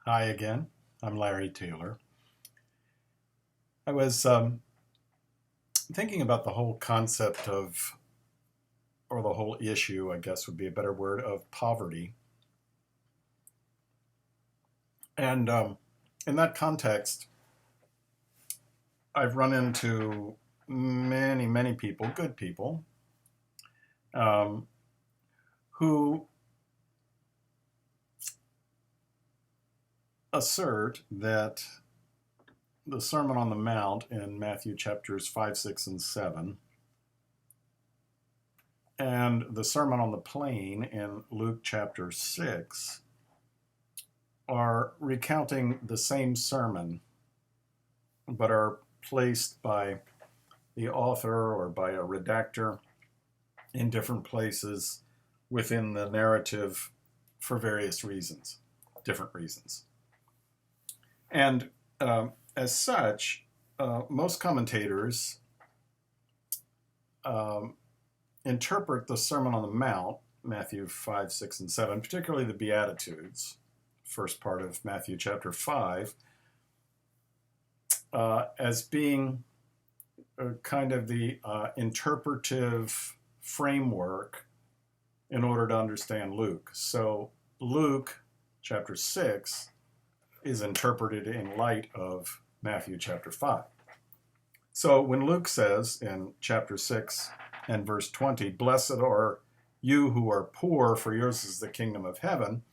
Hi again. I'm Larry Taylor. I was thinking about the whole concept of, or the whole issue, I guess would be a better word, of poverty. And in that context, I've run into many people, good people, um, who assert that the Sermon on the Mount in Matthew chapters 5, 6, and 7 and the Sermon on the Plain in Luke chapter 6 are recounting the same sermon, but are placed by the author or by a redactor in different places within the narrative for various reasons, different reasons. And as such, most commentators interpret the Sermon on the Mount, Matthew 5, 6, and 7, particularly the Beatitudes, first part of Matthew chapter 5, as being kind of the interpretive framework in order to understand Luke. So Luke chapter 6 is interpreted in light of Matthew chapter 5. So when Luke says in chapter 6 and verse 20, "Blessed are you who are poor, for yours is the kingdom of heaven,"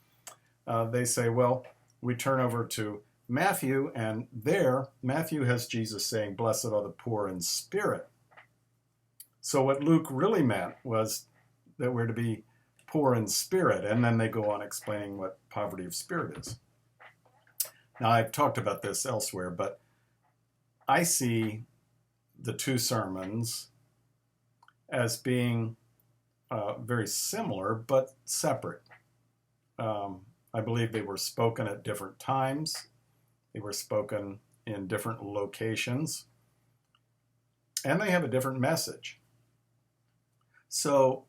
they say, well, we turn over to Matthew, and there Matthew has Jesus saying, "Blessed are the poor in spirit." So what Luke really meant was that we're to be poor in spirit, and then they go on explaining what poverty of spirit is. Now, I've talked about this elsewhere, but I see the two sermons as being very similar but separate. I believe they were spoken at different times. They were spoken in different locations, and they have a different message. So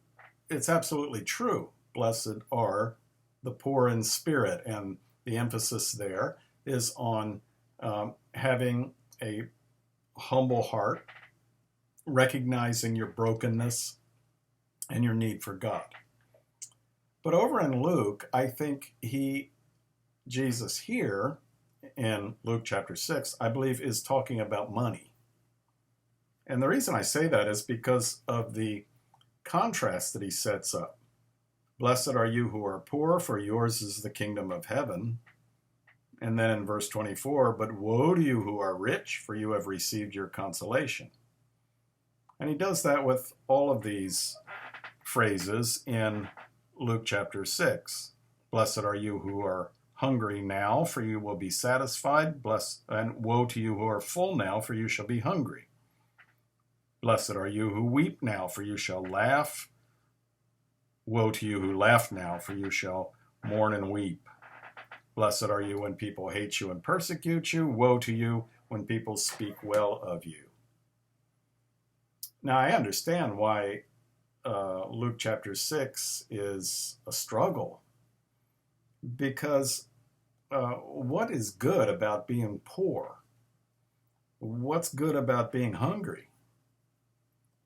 it's absolutely true. Blessed are the poor in spirit, and the emphasis there is on having a humble heart, recognizing your brokenness and your need for God. But over in Luke, I think Jesus here in Luke chapter 6, I believe is talking about money. And the reason I say that is because of the contrast that he sets up. Blessed are you who are poor, for yours is the kingdom of heaven. And then in verse 24, but woe to you who are rich, for you have received your consolation. And he does that with all of these phrases in Luke chapter 6. Blessed are you who are hungry now, for you will be satisfied. And woe to you who are full now, for you shall be hungry. Blessed are you who weep now, for you shall laugh. Woe to you who laugh now, for you shall mourn and weep. Blessed are you when people hate you and persecute you. Woe to you when people speak well of you. Now, I understand why Luke chapter 6 is a struggle, because what is good about being poor? What's good about being hungry?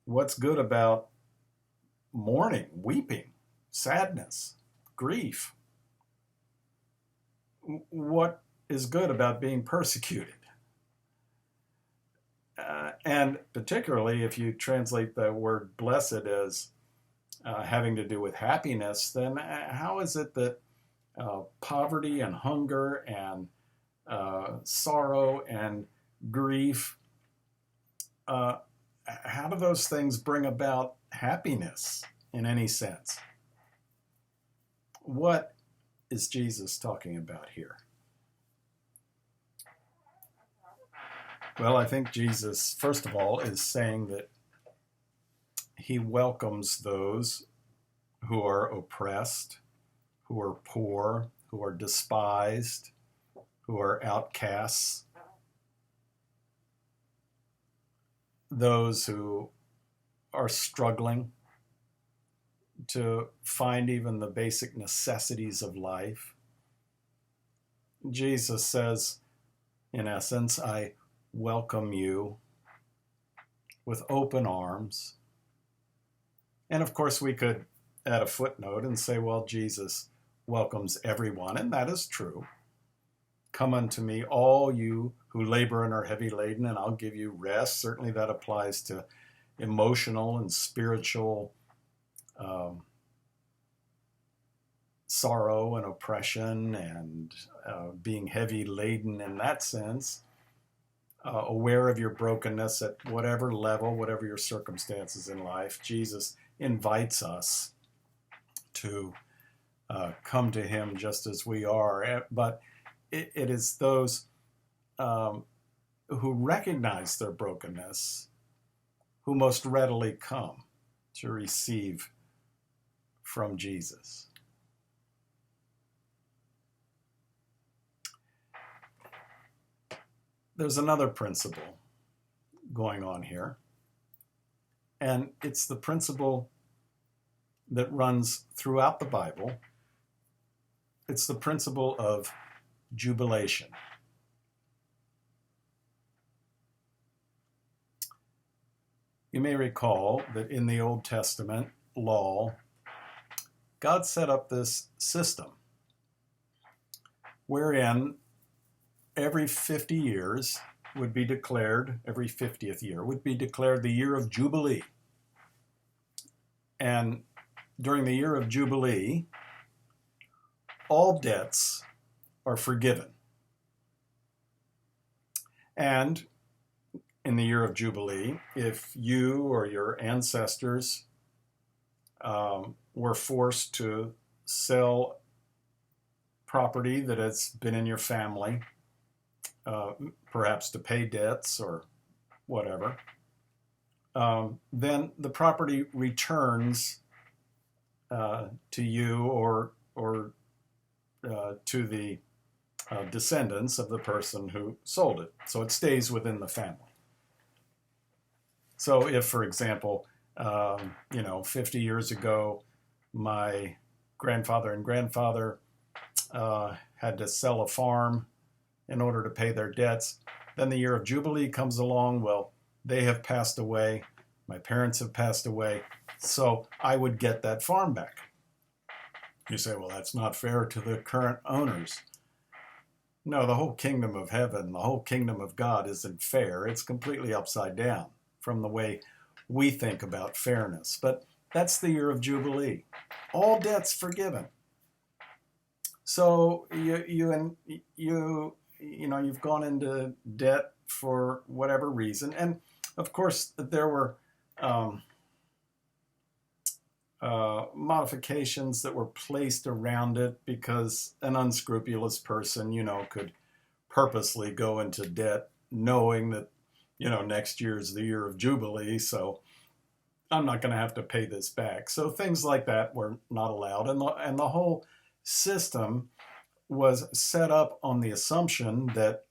What's good about mourning, weeping, sadness, grief? What is good about being persecuted? And particularly if you translate the word blessed as having to do with happiness, then how is it that poverty and hunger and sorrow and grief, how do those things bring about happiness in any sense? What is Jesus talking about here? Well, I think Jesus, first of all, is saying that he welcomes those who are oppressed, who are poor, who are despised, who are outcasts, those who are struggling to find even the basic necessities of life. Jesus says, in essence, I welcome you with open arms. And of course, we could add a footnote and say, well, Jesus welcomes everyone, and that is true. Come unto me, all you who labor and are heavy laden, and I'll give you rest. Certainly that applies to emotional and spiritual sorrow and oppression and being heavy laden in that sense. Aware of your brokenness at whatever level, whatever your circumstances in life, Jesus invites us to come to him just as we are. But it is those who recognize their brokenness who most readily come to receive from Jesus. There's another principle going on here, and it's the principle that runs throughout the Bible. It's the principle of jubilation. You may recall that in the Old Testament law, God set up this system wherein every 50 years would be declared, every 50th year would be declared the year of Jubilee. And during the year of Jubilee, all debts are forgiven. And in the year of Jubilee, if you or your ancestors were forced to sell property that has been in your family, perhaps to pay debts or whatever, then the property returns to you or to the descendants of the person who sold it. So it stays within the family. So if, for example, 50 years ago, my grandfather and grandfather had to sell a farm in order to pay their debts, then the year of Jubilee comes along. Well, they have passed away. My parents have passed away. So I would get that farm back. You say, well, that's not fair to the current owners. No, the whole kingdom of heaven, the whole kingdom of God isn't fair. It's completely upside down from the way we think about fairness. But that's the year of Jubilee. All debts forgiven. So you've gone into debt for whatever reason. And of course, there were modifications that were placed around it because an unscrupulous person, could purposely go into debt knowing that, next year is the year of Jubilee, so I'm not going to have to pay this back. So things like that were not allowed. And the whole system was set up on the assumption that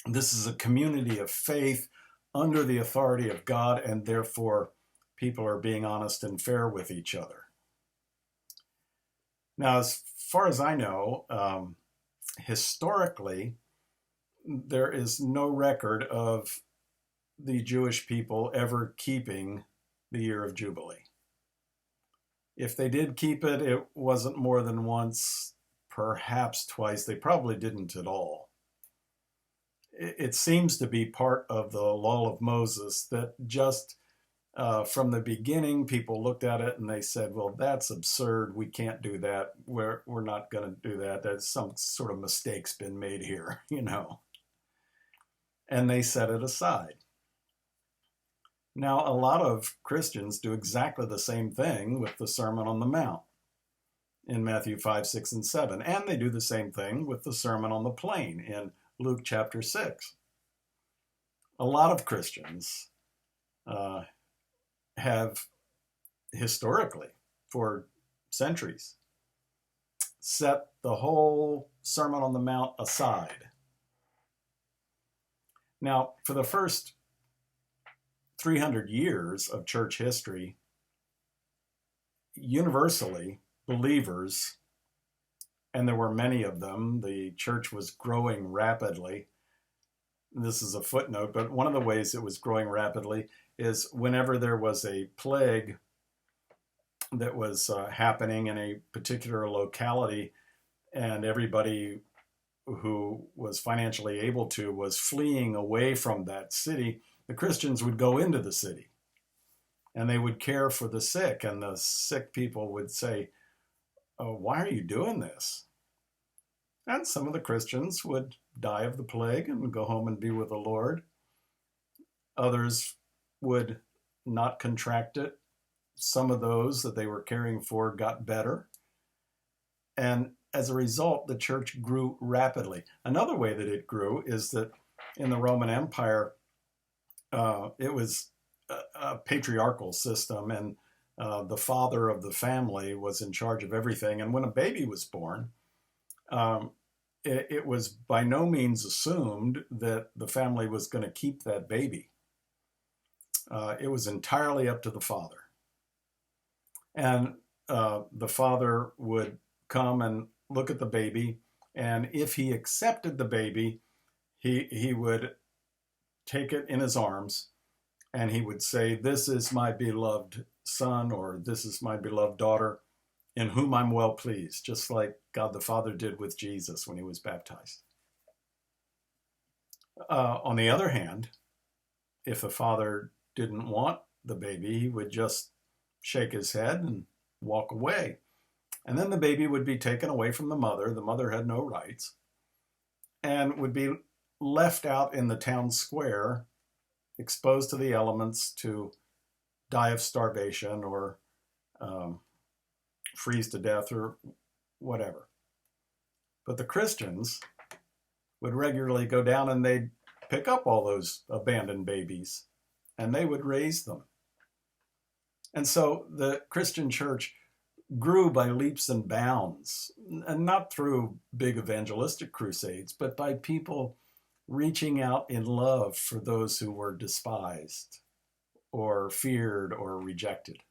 this is a community of faith under the authority of God, and therefore people are being honest and fair with each other. Now, as far as I know, historically, there is no record of the Jewish people ever keeping the year of Jubilee. If they did keep it, it wasn't more than once, perhaps twice. They probably didn't at all. It seems to be part of the law of Moses that just from the beginning, people looked at it and they said, well, that's absurd. We can't do that. We're not going to do that. There's some sort of mistake's been made here, And they set it aside. Now, a lot of Christians do exactly the same thing with the Sermon on the Mount in Matthew 5, 6, and 7. And they do the same thing with the Sermon on the Plain in Luke chapter 6. A lot of Christians have historically, for centuries, set the whole Sermon on the Mount aside. Now, for the first 300 years of church history, universally, believers and there were many of them. The church was growing rapidly. This is a footnote, but one of the ways it was growing rapidly is whenever there was a plague that was happening in a particular locality, and everybody who was financially able to was fleeing away from that city, the Christians would go into the city and they would care for the sick. And the sick people would say, "Oh, why are you doing this?" And some of the Christians would die of the plague and go home and be with the Lord. Others would not contract it. Some of those that they were caring for got better. And as a result, the church grew rapidly. Another way that it grew is that in the Roman Empire, it was a patriarchal system, and the father of the family was in charge of everything. And when a baby was born, it was by no means assumed that the family was going to keep that baby. It was entirely up to the father. And the father would come and look at the baby, and if he accepted the baby, he would take it in his arms, and he would say, "This is my beloved son," or "This is my beloved daughter, in whom I'm well pleased," just like God the Father did with Jesus when he was baptized. On the other hand, if the father didn't want the baby, he would just shake his head and walk away. And then the baby would be taken away from the mother. The mother had no rights, and would be left out in the town square, exposed to the elements, to die of starvation or freeze to death or whatever. But the Christians would regularly go down and they'd pick up all those abandoned babies and they would raise them. And so the Christian church grew by leaps and bounds, and not through big evangelistic crusades, but by people reaching out in love for those who were despised or feared or rejected.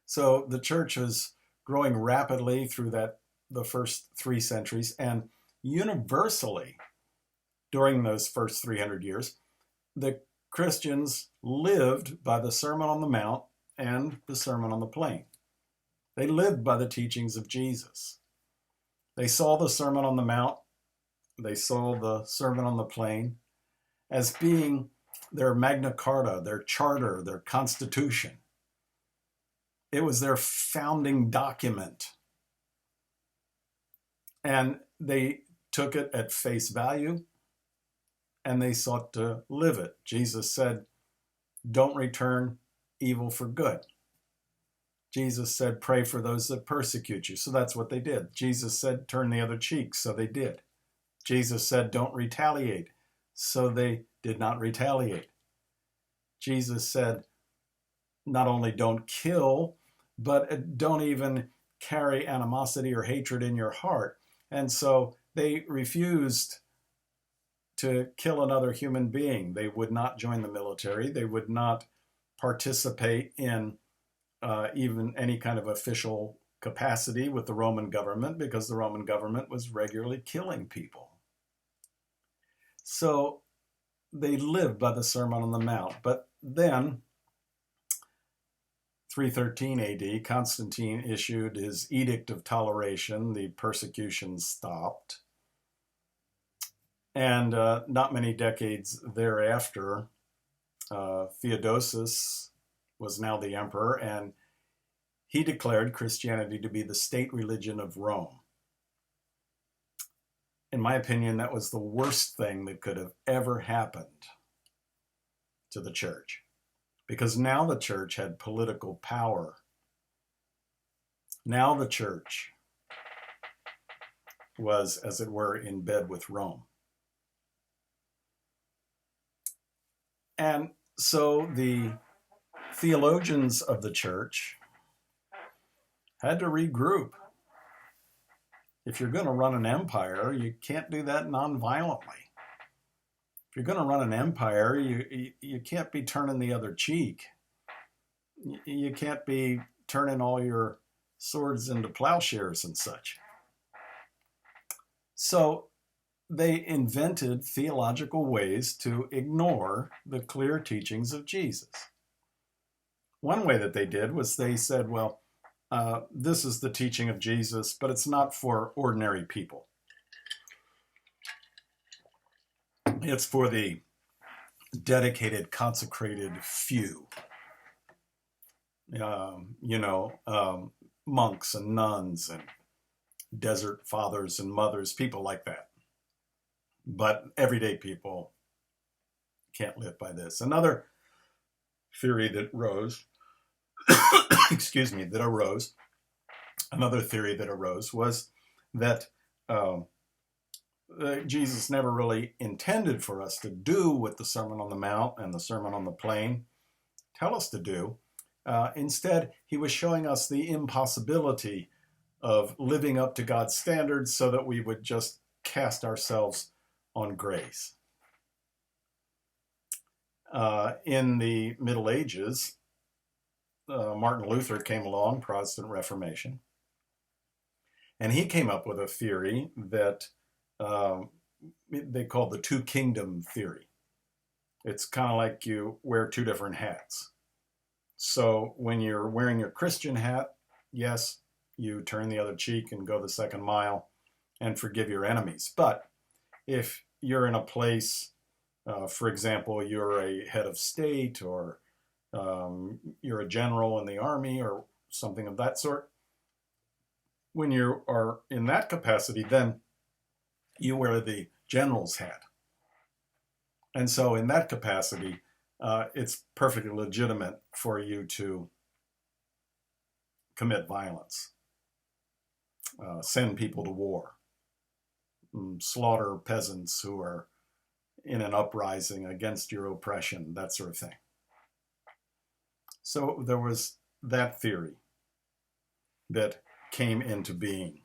So the church was growing rapidly through the first 3 centuries, and universally during those first 300 years, the Christians lived by the Sermon on the Mount and the Sermon on the Plain. They lived by the teachings of Jesus. They saw the Sermon on the Mount, they saw the Sermon on the Plain as being their Magna Carta, their charter, their constitution. It was their founding document. And they took it at face value, and they sought to live it. Jesus said, "Don't return evil for good." Jesus said, "Pray for those that persecute you." So that's what they did. Jesus said, "Turn the other cheek." So they did. Jesus said, "Don't retaliate." So they did not retaliate. Jesus said, not only don't kill, but don't even carry animosity or hatred in your heart. And so they refused to kill another human being. They would not join the military. They would not participate in even any kind of official capacity with the Roman government, because the Roman government was regularly killing people. So they lived by the Sermon on the Mount. But then, 313 AD, Constantine issued his Edict of Toleration. The persecution stopped. And not many decades thereafter, Theodosius was now the emperor, and he declared Christianity to be the state religion of Rome. In my opinion, that was the worst thing that could have ever happened to the church, because now the church had political power. Now the church was, as it were, in bed with Rome. And so the theologians of the church had to regroup. If you're going to run an empire, you can't do that nonviolently. If you're going to run an empire, you can't be turning the other cheek. You can't be turning all your swords into plowshares and such. So they invented theological ways to ignore the clear teachings of Jesus. One way that they did was they said, well, this is the teaching of Jesus, but it's not for ordinary people. It's for the dedicated, consecrated few. Monks and nuns and desert fathers and mothers, people like that. But everyday people can't live by this. Another theory that arose, another theory that arose was that Jesus never really intended for us to do what the Sermon on the Mount and the Sermon on the Plain tell us to do. Instead, he was showing us the impossibility of living up to God's standards so that we would just cast ourselves on grace. In the Middle Ages, Martin Luther came along, Protestant Reformation, and he came up with a theory that they called the two kingdom theory. It's kind of like you wear two different hats. So when you're wearing your Christian hat, yes, you turn the other cheek and go the second mile and forgive your enemies. But if you're in a place, for example, you're a head of state or you're a general in the army or something of that sort, when you are in that capacity, then you wear the general's hat. And so in that capacity, it's perfectly legitimate for you to commit violence, send people to war, slaughter peasants who are in an uprising against your oppression, that sort of thing. So there was that theory that came into being.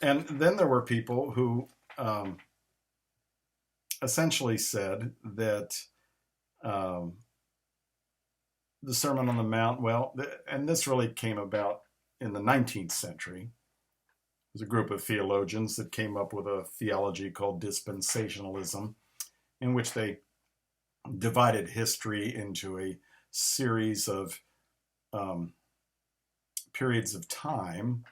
And then there were people who essentially said that the Sermon on the Mount, and this really came about in the 19th century. There's a group of theologians that came up with a theology called dispensationalism, in which they divided history into a series of periods of time,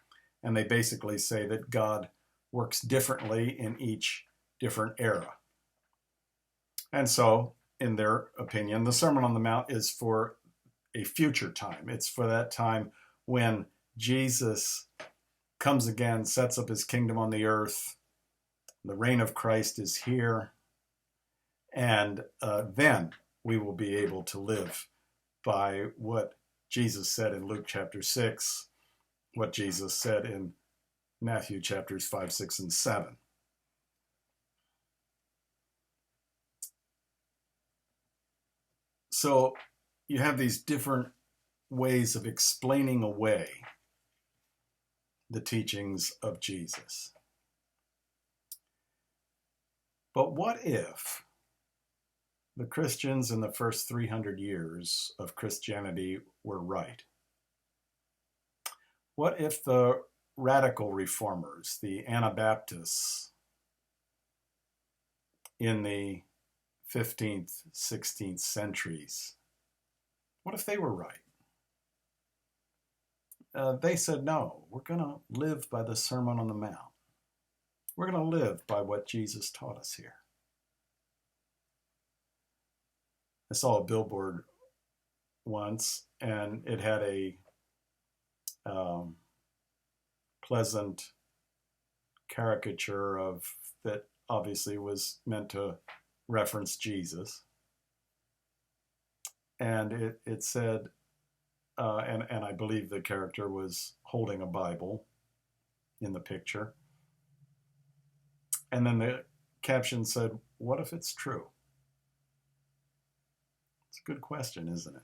and they basically say that God works differently in each different era. And so, in their opinion, the Sermon on the Mount is for a future time. It's for that time when Jesus comes again, sets up his kingdom on the earth, the reign of Christ is here, and then we will be able to live by what Jesus said in Luke chapter 6, what Jesus said in Matthew chapters 5, 6, and 7. So you have these different ways of explaining away the teachings of Jesus. But what if the Christians in the first 300 years of Christianity were right? What if the radical reformers, the Anabaptists in the 15th, 16th centuries, what if they were right? They said, no, we're going to live by the Sermon on the Mount. We're going to live by what Jesus taught us here. I saw a billboard once, and it had a pleasant caricature of that obviously was meant to reference Jesus. And it said, and I believe the character was holding a Bible in the picture. And then the caption said, what if it's true? It's a good question, isn't it?